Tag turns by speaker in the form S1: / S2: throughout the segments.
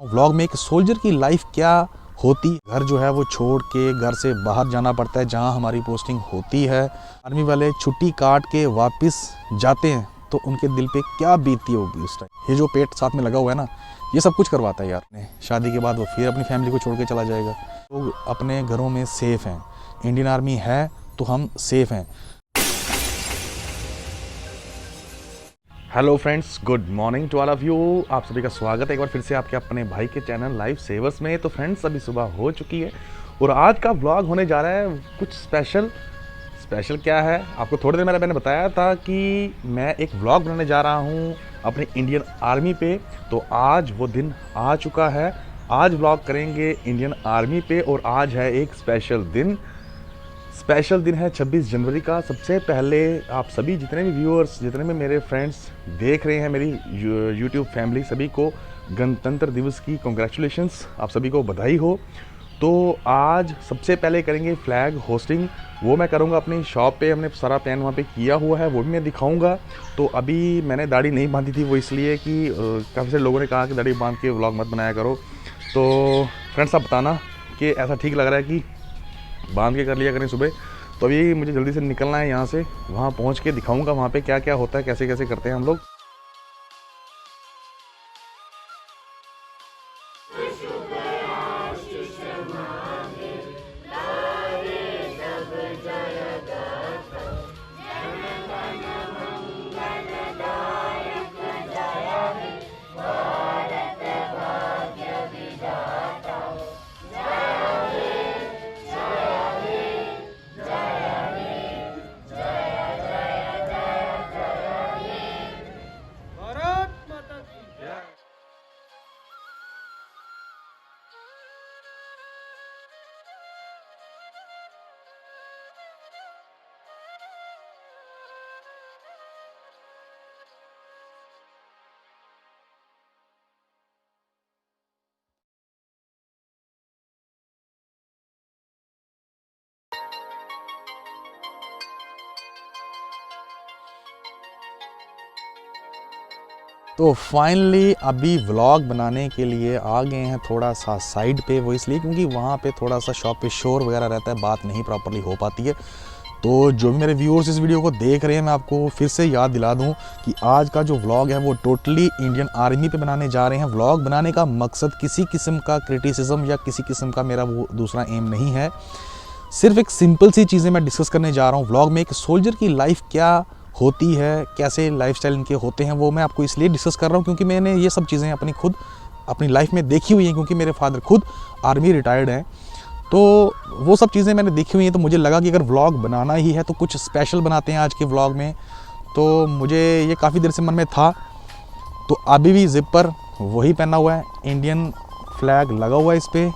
S1: Vlog में एक soldier की लाइफ क्या होती, घर जो है वो छोड़ के घर से बाहर जाना पड़ता है जहां हमारी पोस्टिंग होती है। आर्मी वाले छुट्टी काट के वापस जाते हैं तो उनके दिल पे क्या बीतती होगी उस टाइम। ये जो पेट साथ में लगा हुआ है ना, ये सब कुछ करवाता है यार। शादी के बाद वो फिर अपनी फैमिली को छोड़ के चला जाएगा। लोग अपने घरों में सेफ हैं, इंडियन आर्मी है तो हम सेफ हैं। Hello friends, good morning to all of you. आप सभी का स्वागत है एक बार फिर से आपके अपने भाई के चैनल लाइफ सेवर्स में। तो फ्रेंड्स, अभी सुबह हो चुकी है और आज का व्लॉग होने जा रहा है कुछ स्पेशल क्या है, आपको थोड़ी देर पहले मैंने बताया था कि मैं एक व्लॉग बनाने जा रहा हूँ अपने इंडियन आर्मी पे। तो आज वो दिन आ चुका है, आज व्लॉग करेंगे इंडियन आर्मी पे। और आज है एक स्पेशल दिन है 26 जनवरी का। सबसे पहले आप सभी जितने भी व्यूअर्स, जितने भी मेरे फ्रेंड्स देख रहे हैं मेरी यूट्यूब फैमिली, सभी को गणतंत्र दिवस की कॉन्ग्रेचुलेशंस, आप सभी को बधाई हो। तो आज सबसे पहले करेंगे फ्लैग होस्टिंग, वो मैं करूँगा अपनी शॉप पे। हमने सारा प्लान वहाँ पे किया हुआ है, वो भी मैं दिखाऊँगा। तो अभी मैंने दाढ़ी नहीं बांधी थी, वो इसलिए कि काफ़ी सारे लोगों ने कहा कि दाढ़ी बांध के व्लॉग मत बनाया करो। तो फ्रेंड्स, आप बताना कि ऐसा ठीक लग रहा है कि बांध के कर लिया करें सुबह। तो अभी मुझे जल्दी से निकलना है यहाँ से, वहाँ पहुँच के दिखाऊंगा वहाँ पे क्या क्या होता है, कैसे कैसे करते हैं हम लोग। तो फाइनली अभी व्लॉग बनाने के लिए आ गए हैं थोड़ा सा साइड पे। वो इसलिए क्योंकि वहाँ पे थोड़ा सा शॉप पे शोर वगैरह रहता है, बात नहीं प्रॉपर्ली हो पाती है। तो जो भी मेरे व्यूअर्स इस वीडियो को देख रहे हैं, मैं आपको फिर से याद दिला दूं कि आज का जो व्लॉग है वो टोटली इंडियन आर्मी पे बनाने जा रहे हैं। व्लॉग बनाने का मकसद किसी किस्म का क्रिटिसिज्म या किसी किस्म का मेरा वो दूसरा एम नहीं है, सिर्फ एक सिंपल सी चीज़ें मैं डिस्कस करने जा रहा हूँ। व्लॉग में एक सोल्जर की लाइफ क्या होती है, कैसे लाइफस्टाइल इनके होते हैं, वो मैं आपको इसलिए डिस्कस कर रहा हूँ क्योंकि मैंने ये सब चीज़ें अपनी लाइफ में देखी हुई हैं। क्योंकि मेरे फादर खुद आर्मी रिटायर्ड हैं, तो वो सब चीज़ें मैंने देखी हुई हैं। तो मुझे लगा कि अगर व्लॉग बनाना ही है तो कुछ स्पेशल बनाते हैं आज के व्लॉग में। तो मुझे ये काफ़ी देर से मन में था। तो अभी भी ज़िपर वही पहना हुआ है, इंडियन फ्लैग लगा हुआ है इस पर,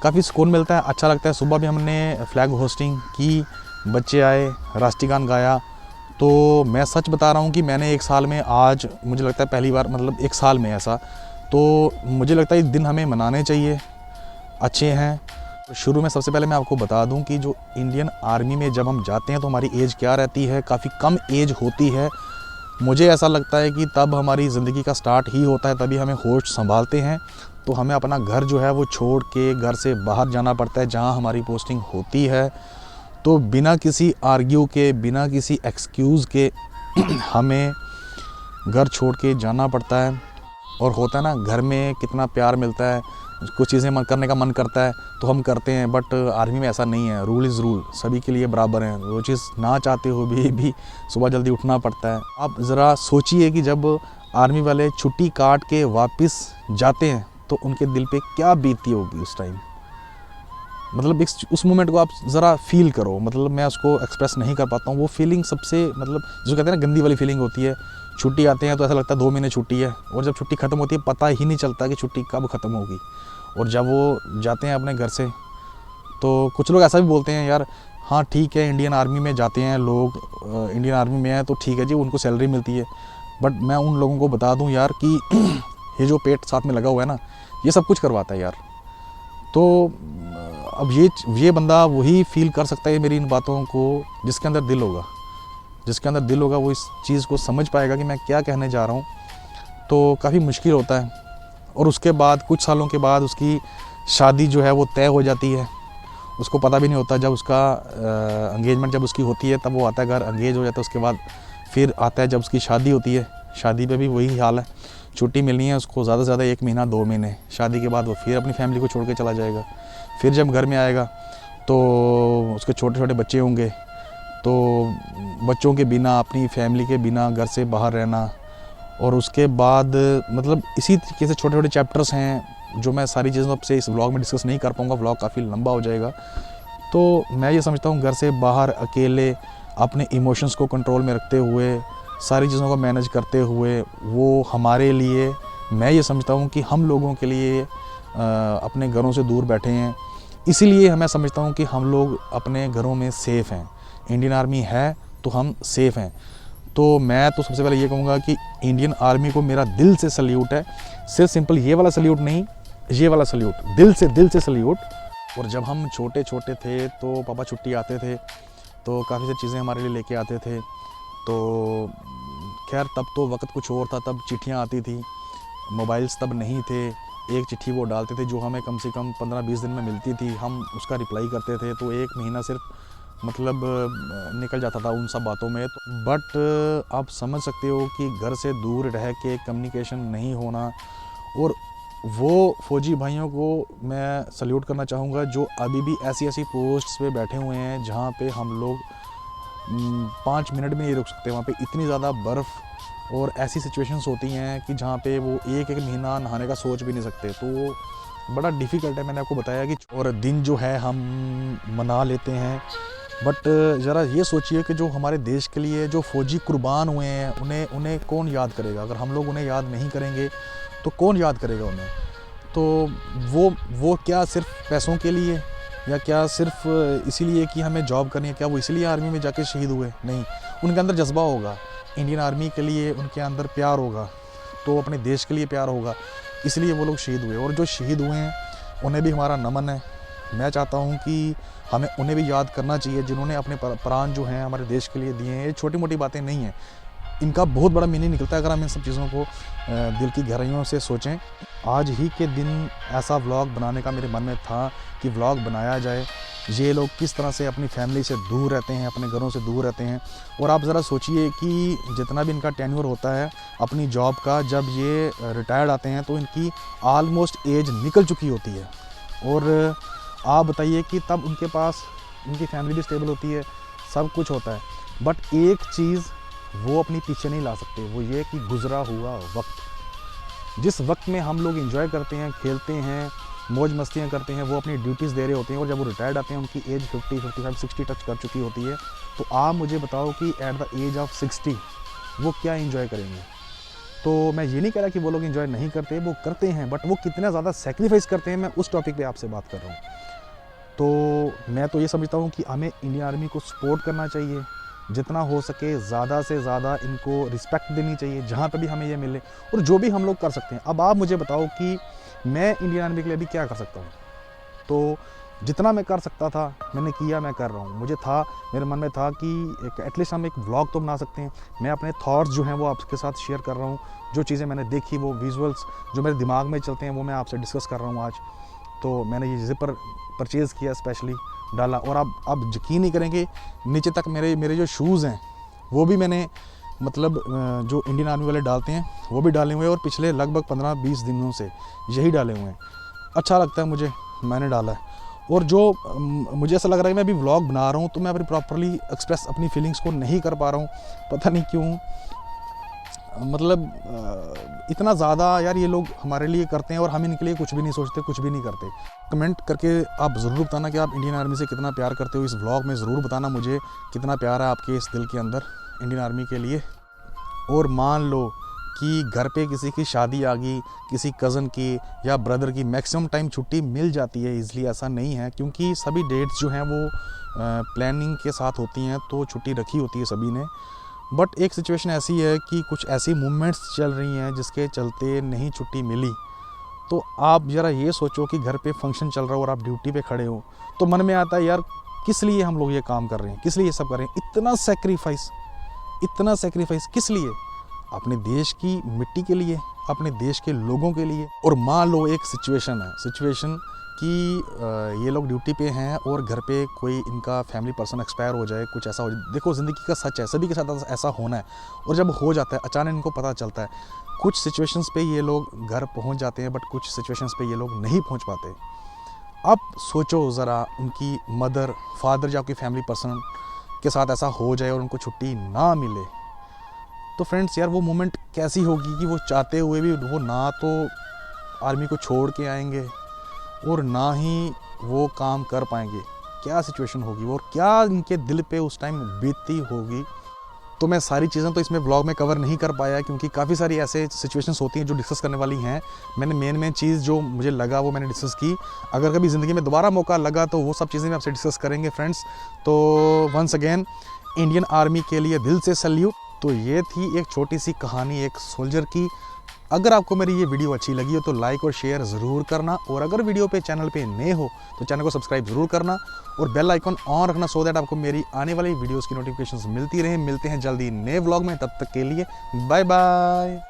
S1: काफ़ी सुकून मिलता है, अच्छा लगता है। सुबह भी हमने फ्लैग होस्टिंग की, बच्चे आए, राष्ट्रीय गान गाया। तो मैं सच बता रहा हूँ कि मैंने एक साल में, आज मुझे लगता है पहली बार, मतलब एक साल में ऐसा, तो मुझे लगता है इस दिन हमें मनाने चाहिए, अच्छे हैं। तो शुरू में सबसे पहले मैं आपको बता दूं कि जो इंडियन आर्मी में जब हम जाते हैं तो हमारी एज क्या रहती है, काफ़ी कम एज होती है। मुझे ऐसा लगता है कि तब हमारी ज़िंदगी का स्टार्ट ही होता है, तभी हमें होश संभालते हैं। तो हमें अपना घर जो है वो छोड़ के घर से बाहर जाना पड़ता है जहाँ हमारी पोस्टिंग होती है। तो बिना किसी आर्ग्यू के, बिना किसी एक्सक्यूज़ के हमें घर छोड़ के जाना पड़ता है। और होता है ना, घर में कितना प्यार मिलता है, कुछ चीज़ें मन करने का मन करता है तो हम करते हैं। बट आर्मी में ऐसा नहीं है, रूल इज़ रूल, सभी के लिए बराबर हैं। वो चीज़ ना चाहते हुए भी सुबह जल्दी उठना पड़ता है। आप ज़रा सोचिए कि जब आर्मी वाले छुट्टी काट के वापस जाते हैं तो उनके दिल पे क्या बीतती होगी उस टाइम। मतलब उस मोमेंट को आप ज़रा फील करो। मतलब मैं उसको एक्सप्रेस नहीं कर पाता हूँ। वो फीलिंग सबसे, मतलब जो कहते हैं ना, गंदी वाली फीलिंग होती है। छुट्टी आते हैं तो ऐसा लगता है 2 महीने छुट्टी है, और जब छुट्टी ख़त्म होती है पता ही नहीं चलता कि छुट्टी कब ख़त्म होगी। और जब वो जाते हैं अपने घर से, तो कुछ लोग ऐसा भी बोलते हैं, यार हाँ ठीक है, इंडियन आर्मी में जाते हैं लोग, इंडियन आर्मी में है तो ठीक है जी, उनको सैलरी मिलती है। बट मैं उन लोगों को बता दूँ यार कि ये जो पेट साथ में लगा हुआ है ना, ये सब कुछ करवाता है यार। तो अब ये बंदा वही फील कर सकता है मेरी इन बातों को जिसके अंदर दिल होगा। जिसके अंदर दिल होगा वो इस चीज़ को समझ पाएगा कि मैं क्या कहने जा रहा हूँ। तो काफ़ी मुश्किल होता है और उसके बाद कुछ सालों के बाद उसकी शादी जो है वो तय हो जाती है। उसको पता भी नहीं होता, जब उसका एंगेजमेंट जब उसकी होती है तब वो आता है घर, एंगेज हो जाता है। उसके बाद फिर आता है जब उसकी शादी होती है, शादी पे भी वही हाल है, छुट्टी मिलनी है उसको ज़्यादा से ज़्यादा 1 महीना 2 महीने। शादी के बाद वो फिर अपनी फैमिली को छोड़ के चला जाएगा। फिर जब घर में आएगा तो उसके छोटे छोटे बच्चे होंगे, तो बच्चों के बिना, अपनी फैमिली के बिना घर से बाहर रहना। और उसके बाद मतलब इसी तरीके से छोटे छोटे चैप्टर्स हैं जो मैं सारी चीज़ों से इस व्लॉग में डिस्कस नहीं कर पाऊँगा, व्लॉग काफ़ी लंबा हो जाएगा। तो मैं ये समझता हूँ घर से बाहर अकेले अपने इमोशंस को कंट्रोल में रखते हुए, सारी चीज़ों को मैनेज करते हुए, वो हमारे लिए, मैं ये समझता हूँ कि हम लोगों के लिए अपने घरों से दूर बैठे हैं। इसीलिए मैं समझता हूँ कि हम लोग अपने घरों में सेफ़ हैं। इंडियन आर्मी है तो हम सेफ़ हैं। तो मैं तो सबसे पहले ये कहूँगा कि इंडियन आर्मी को मेरा दिल से सल्यूट है। सिर्फ सिंपल ये वाला सल्यूट नहीं, ये वाला सल्यूट, दिल से सल्यूट। और जब हम छोटे छोटे थे तो पापा छुट्टी आते थे तो काफ़ी सारी चीज़ें हमारे लिए लेके आते थे। तो खैर तब तो वक्त कुछ और था, तब चिट्ठियाँ आती थी, मोबाइल्स तब नहीं थे। एक चिट्ठी वो डालते थे जो हमें कम से कम 15-20 दिन में मिलती थी, हम उसका रिप्लाई करते थे, तो 1 महीना सिर्फ मतलब निकल जाता था उन सब बातों में। बट आप समझ सकते हो कि घर से दूर रह के कम्युनिकेशन नहीं होना। और वो फौजी भाइयों को मैं सल्यूट करना चाहूँगा जो अभी भी ऐसी ऐसी पोस्ट्स पे बैठे हुए हैं जहाँ पे हम लोग 5 मिनट भी नहीं रुक सकते। वहाँ पे इतनी ज़्यादा बर्फ़ और ऐसी सिचुएशंस होती हैं कि जहाँ पे वो एक महीना नहाने का सोच भी नहीं सकते। तो बड़ा डिफ़िकल्ट है, मैंने आपको बताया कि। और दिन जो है हम मना लेते हैं, बट ज़रा ये सोचिए कि जो हमारे देश के लिए जो फ़ौजी कुर्बान हुए हैं उन्हें कौन याद करेगा। अगर हम लोग उन्हें याद नहीं करेंगे तो कौन याद करेगा उन्हें। तो वो क्या सिर्फ पैसों के लिए, या क्या सिर्फ इसीलिए कि हमें जॉब करनी है, क्या वो इसीलिए आर्मी में जाके शहीद हुए? नहीं, उनके अंदर जज्बा होगा इंडियन आर्मी के लिए, उनके अंदर प्यार होगा, तो अपने देश के लिए प्यार होगा, इसलिए वो लोग शहीद हुए। और जो शहीद हुए हैं उन्हें भी हमारा नमन है। मैं चाहता हूँ कि हमें उन्हें भी याद करना चाहिए जिन्होंने अपने प्राण जो हैं हमारे देश के लिए दिए हैं। ये छोटी मोटी बातें नहीं हैं, इनका बहुत बड़ा मीनिंग निकलता है अगर हम इन सब चीज़ों को दिल की गहराइयों से सोचें। आज ही के दिन ऐसा व्लॉग बनाने का मेरे मन में था कि व्लॉग बनाया जाए, ये लोग किस तरह से अपनी फैमिली से दूर रहते हैं, अपने घरों से दूर रहते हैं। और आप ज़रा सोचिए कि जितना भी इनका टेन्योर होता है अपनी जॉब का, जब ये रिटायर्ड आते हैं तो इनकी ऑलमोस्ट एज निकल चुकी होती है। और आप बताइए कि तब उनके पास उनकी फैमिली भी स्टेबल होती है, सब कुछ होता है, बट एक चीज़ वो अपनी पीछे नहीं ला सकते, वो ये कि गुज़रा हुआ वक्त। जिस वक्त में हम लोग एंजॉय करते हैं, खेलते हैं, मौज मस्तियाँ करते हैं, वो अपनी ड्यूटीज़ दे रहे होते हैं। और जब वो रिटायर्ड आते हैं उनकी एज 50, 55, 60 टच कर चुकी होती है। तो आप मुझे बताओ कि एट द एज ऑफ 60 वो क्या एंजॉय करेंगे? तो मैं ये नहीं कह रहा कि वो लोग एंजॉय नहीं करते, वो करते हैं, बट वो कितना ज़्यादा सेक्रीफाइस करते हैं, मैं उस टॉपिक पे आपसे बात कर रहा हूँ। तो मैं तो ये समझता हूँ कि हमें इंडियन आर्मी को सपोर्ट करना चाहिए, जितना हो सके ज़्यादा से ज़्यादा इनको रिस्पेक्ट देनी चाहिए जहाँ पे भी हमें ये मिले, और जो भी हम लोग कर सकते हैं। अब आप मुझे बताओ कि मैं इंडियन आर्मी के लिए अभी क्या कर सकता हूँ? तो जितना मैं कर सकता था मैंने किया, मैं कर रहा हूँ। मुझे था, मेरे मन में था कि एटलीस्ट हम एक व्लॉग तो बना सकते हैं। मैं अपने थॉट्स जो हैं वो आपके साथ शेयर कर रहा हूँ, जो चीज़ें मैंने देखी, वो विजुअल्स जो मेरे दिमाग में चलते हैं वो मैं आपसे डिस्कस कर रहा हूँ आज। तो मैंने ये ज़िपर परचेज़ किया, स्पेशली डाला, और आप यकीन नहीं करेंगे, नीचे तक मेरे जो शूज़ हैं वो भी मैंने मतलब जो इंडियन आर्मी वाले डालते हैं वो भी डाले हुए हैं, और पिछले लगभग 15-20 दिनों से यही डाले हुए हैं। अच्छा लगता है मुझे, मैंने डाला है। और जो मुझे ऐसा लग रहा है कि मैं अभी व्लॉग बना रहा हूँ तो मैं अभी प्रॉपरली एक्सप्रेस अपनी फीलिंग्स को नहीं कर पा रहा हूँ, पता नहीं क्यों। मतलब इतना ज़्यादा यार ये लोग हमारे लिए करते हैं और हम इनके लिए कुछ भी नहीं सोचते, कुछ भी नहीं करते। कमेंट करके आप ज़रूर बताना कि आप इंडियन आर्मी से कितना प्यार करते हो। इस व्लॉग में ज़रूर बताना मुझे कितना प्यार है आपके इस दिल के अंदर इंडियन आर्मी के लिए। और मान लो कि घर पे किसी की शादी आ गई, किसी कज़न की या ब्रदर की, मैक्सिमम टाइम छुट्टी मिल जाती है ईज़िली, ऐसा नहीं है, क्योंकि सभी डेट्स जो हैं वो प्लानिंग के साथ होती हैं, तो छुट्टी रखी होती है सभी ने। बट एक सिचुएशन ऐसी है कि कुछ ऐसी मूवमेंट्स चल रही हैं जिसके चलते नहीं छुट्टी मिली। तो आप ज़रा ये सोचो कि घर पे फंक्शन चल रहा हो और आप ड्यूटी पे खड़े हो, तो मन में आता है यार किस लिए हम लोग ये काम कर रहे हैं, किस लिए ये सब कर रहे हैं, इतना सेक्रीफाइस किस लिए? अपने देश की मिट्टी के लिए, अपने देश के लोगों के लिए। और मान लो एक सिचुएशन कि ये लोग ड्यूटी पे हैं और घर पे कोई इनका फैमिली पर्सन एक्सपायर हो जाए, कुछ ऐसा हो जाए। देखो ज़िंदगी का सच है, सभी के साथ ऐसा होना है। और जब हो जाता है अचानक इनको पता चलता है, कुछ सिचुएशंस पे ये लोग घर पहुंच जाते हैं, बट कुछ सिचुएशंस पे ये लोग नहीं पहुंच पाते। अब सोचो ज़रा, उनकी मदर, फादर या कोई फैमिली पर्सन के साथ ऐसा हो जाए और उनको छुट्टी ना मिले, तो फ्रेंड्स यार वो मोमेंट कैसी होगी कि वो चाहते हुए भी वो ना तो आर्मी को छोड़ के आएंगे और ना ही वो काम कर पाएंगे। क्या सिचुएशन होगी वो, और क्या इनके दिल पे उस टाइम बीतती होगी। तो मैं सारी चीज़ें तो इसमें व्लॉग में कवर नहीं कर पाया, क्योंकि काफ़ी सारी ऐसे सिचुएशंस होती हैं जो डिस्कस करने वाली हैं। मैंने मेन चीज़ जो मुझे लगा वो मैंने डिस्कस की। अगर कभी ज़िंदगी में दोबारा मौका लगा तो वो सब चीज़ें मैं आपसे डिस्कस करेंगे फ्रेंड्स। तो वंस अगेन इंडियन आर्मी के लिए दिल से सैल्यूट। तो ये थी एक छोटी सी कहानी एक सोल्जर की। अगर आपको मेरी ये वीडियो अच्छी लगी हो तो लाइक और शेयर ज़रूर करना, और अगर वीडियो पे चैनल पे नए हो तो चैनल को सब्सक्राइब ज़रूर करना और बेल आइकॉन ऑन रखना, सो दैट आपको मेरी आने वाली वीडियोस की नोटिफिकेशंस मिलती रहें। मिलते हैं जल्दी नए व्लॉग में, तब तक के लिए बाय बाय।